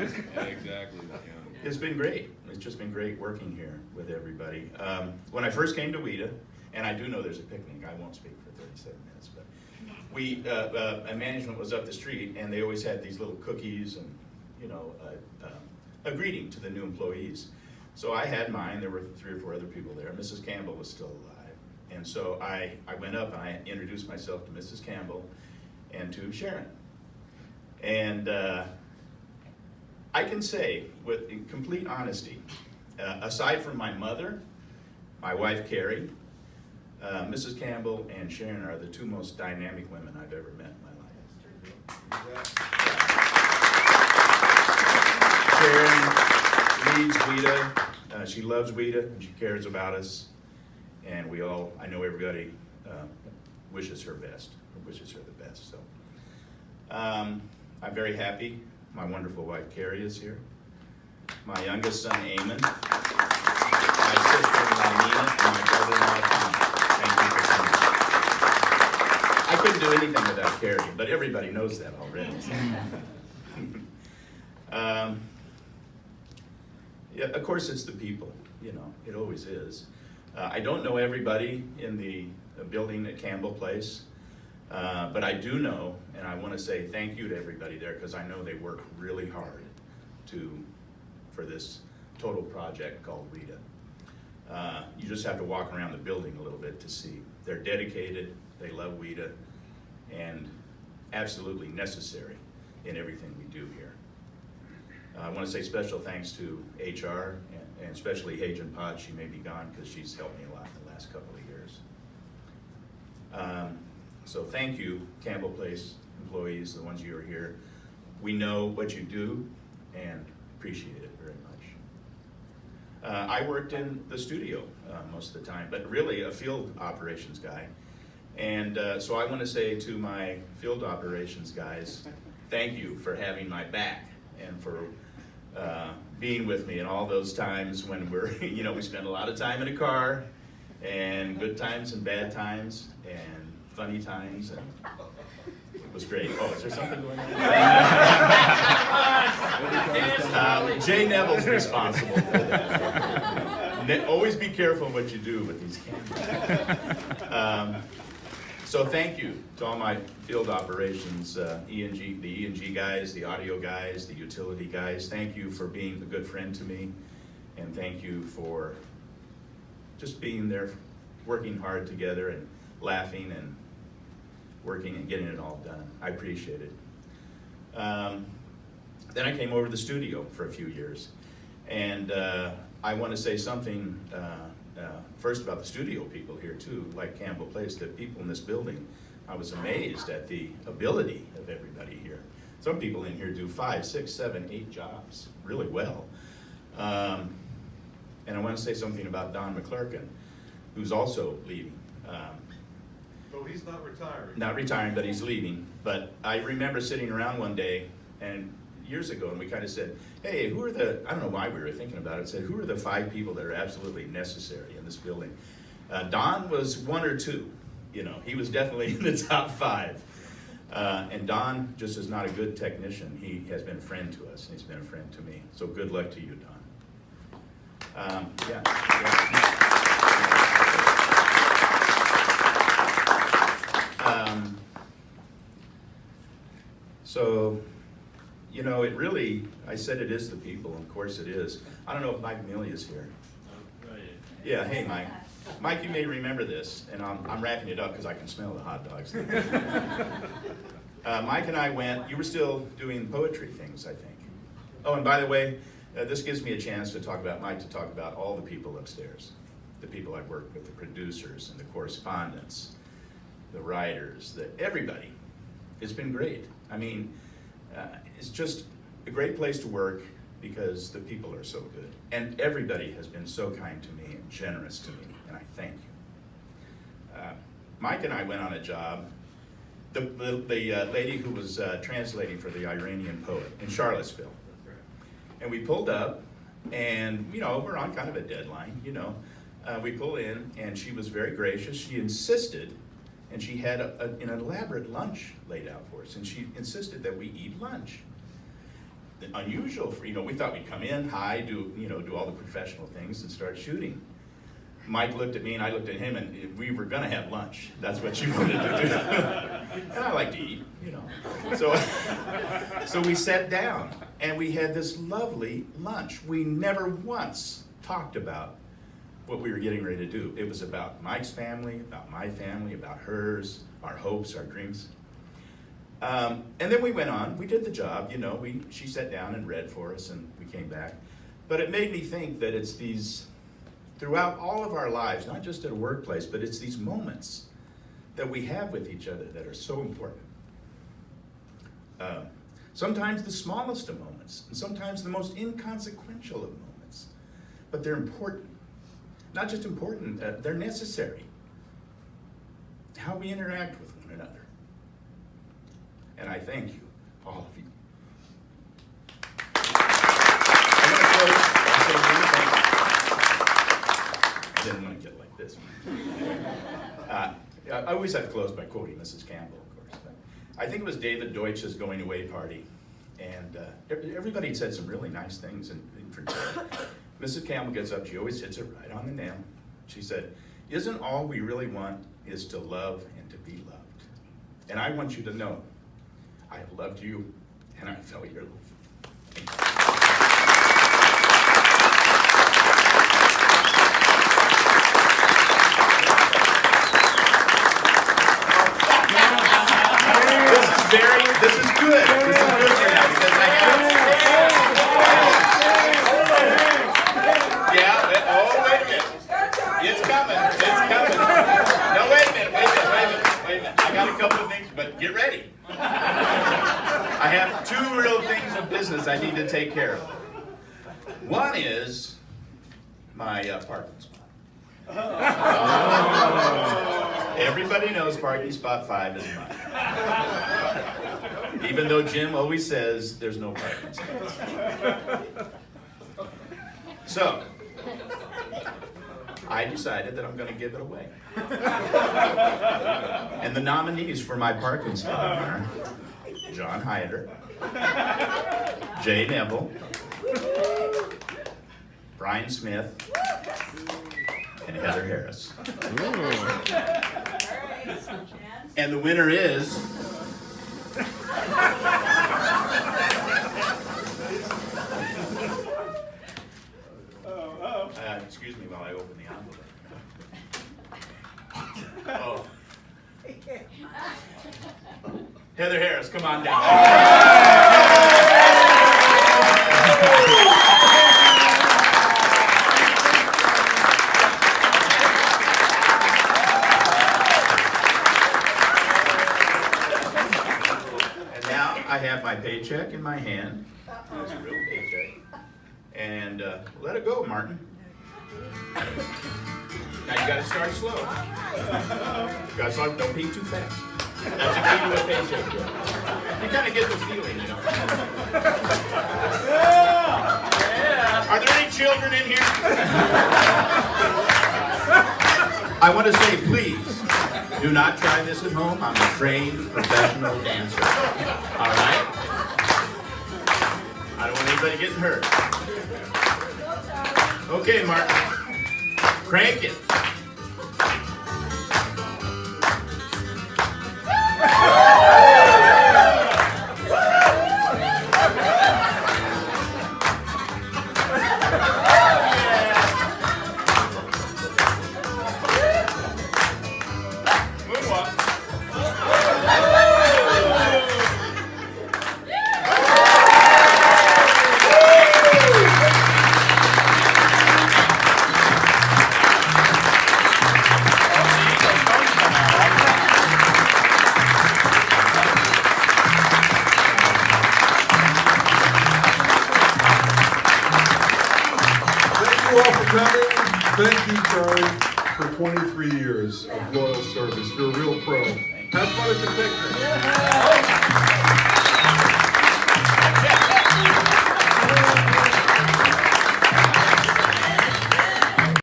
Exactly. It's been great. It's just been great working here with everybody. When I first came to WETA, and I do know there's a picnic, I won't speak for 37 minutes, but management was up the street, and they always had these little cookies and, you know, a greeting to the new employees. So I had mine. There were 3 or 4 other people there. Mrs. Campbell was still alive. And so I went up and I introduced myself to Mrs. Campbell and to Sharon. And I can say with complete honesty, aside from my mother, my wife Carrie, Mrs. Campbell and Sharon are the 2 most dynamic women I've ever met in my life. Sharon leads WETA. She loves WETA and she cares about us. And I know everybody wishes her best, or wishes her the best. So I'm very happy. My wonderful wife Carrie is here. My youngest son Eamon. My sister-in-law Nina and my brother-in-law Tom. Thank you for coming. I couldn't do anything without Carrie, but everybody knows that already. Yeah, of course it's the people, you know, it always is. I don't know everybody in the building at Campbell Place, but I do know, and I want to say thank you to everybody there because I know they work really hard for this total project called WETA. You just have to walk around the building a little bit to see. They're dedicated, they love WETA, and absolutely necessary in everything we do here. I want to say special thanks to HR and especially Hajan Potts. She may be gone because she's helped me a lot in the last couple of years. So thank you, Campbell Place employees, the ones you are here. We know what you do and appreciate it very much. I worked in the studio most of the time, but really a field operations guy. And so I want to say to my field operations guys, thank you for having my back and for being with me in all those times when we spend a lot of time in a car, and good times and bad times and funny times, and it was great. Oh, is there something going on? Jay Neville's responsible for that. Always be careful what you do with these cameras. So thank you to all my field operations, the E&G guys, the audio guys, the utility guys. Thank you for being a good friend to me, and thank you for just being there, working hard together and laughing and working and getting it all done. I appreciate it. Then I came over to the studio for a few years, and I want to say something first about the studio people here too, like Campbell Place, the people in this building. I was amazed at the ability of everybody here. Some people in here do 5, 6, 7, 8 jobs really well. And I want to say something about Don McClurkin, who's also leaving. Oh, he's not retiring. Not retiring, but he's leaving. But I remember sitting around one day, and years ago, and we kind of said, hey, who are I don't know why we were thinking about it, said, who are the 5 people that are absolutely necessary in this building? Don was 1 or 2, you know, he was definitely in the top 5. And Don just is not a good technician. He has been a friend to us, and he's been a friend to me. So good luck to you, Don. So, you know, it really, I said it is the people, and of course it is. I don't know if Mike Amelia's here. Yeah, hey Mike. Mike, you may remember this, and I'm wrapping it up because I can smell the hot dogs. Mike and I went, you were still doing poetry things, I think. Oh, and by the way, this gives me a chance to talk about Mike, to talk about all the people upstairs. The people I've worked with, the producers and the correspondents, the writers, everybody. It's been great. I mean, it's just a great place to work because the people are so good. And everybody has been so kind to me and generous to me, and I thank you. Mike and I went on a job. The lady who was translating for the Iranian poet in Charlottesville. And we pulled up, and, you know, we're on kind of a deadline, you know. We pull in, and she was very gracious. She insisted, and she had an elaborate lunch laid out for us, and she insisted that we eat lunch. unusual for, we thought we'd come in, high, do all the professional things and start shooting. Mike looked at me and I looked at him, and we were gonna have lunch. That's what you wanted to do. And I like to eat, So we sat down and we had this lovely lunch. We never once talked about what we were getting ready to do. It was about Mike's family, about my family, about hers, our hopes, our dreams. And then we went on, we did the job, she sat down and read for us and we came back. But it made me think that it's these, throughout all of our lives, not just at a workplace, but it's these moments that we have with each other that are so important. Sometimes the smallest of moments, and sometimes the most inconsequential of moments, but they're important. Not just important, they're necessary. How we interact with one another. And I thank you, all of you. I'm going to close by saying one thing. I didn't want to get like this. I always have to close by quoting Mrs. Campbell, of course. But I think it was David Deutsch's going away party. And everybody had said some really nice things. And for Mrs. Campbell gets up, she always hits it right on the nail. She said, "Isn't all we really want is to love and to be loved? And I want you to know, I have loved you, and I felt your love." This is good. This is good for now because I have. Yeah. Oh, wait a minute. It's coming. It's coming. No, wait a minute. I got a couple of things, but get ready. I have two real things of business I need to take care of. One is my parking spot. Everybody knows parking spot 5 is mine. Even though Jim always says there's no parking spots. So, I decided that I'm going to give it away. And the nominees for my parking spot are John Hyder, Jay Neville, Brian Smith, and Heather Harris. And the winner is... excuse me while I open the envelope. Oh. Heather Harris, come on down. And now I have my paycheck in my hand. It's a real paycheck. And let it go, Martin. Now you gotta start slow. You gotta start, don't pee too fast. That's a key to a paycheck. You kind of get the feeling, Are there any children in here? I want to say, please, do not try this at home. I'm a trained professional dancer. All right? I don't want anybody getting hurt. Okay, Martin. Crank it. Thank you, Charlie, for 23 years of loyal service. You're a real pro. Have fun at the picnic.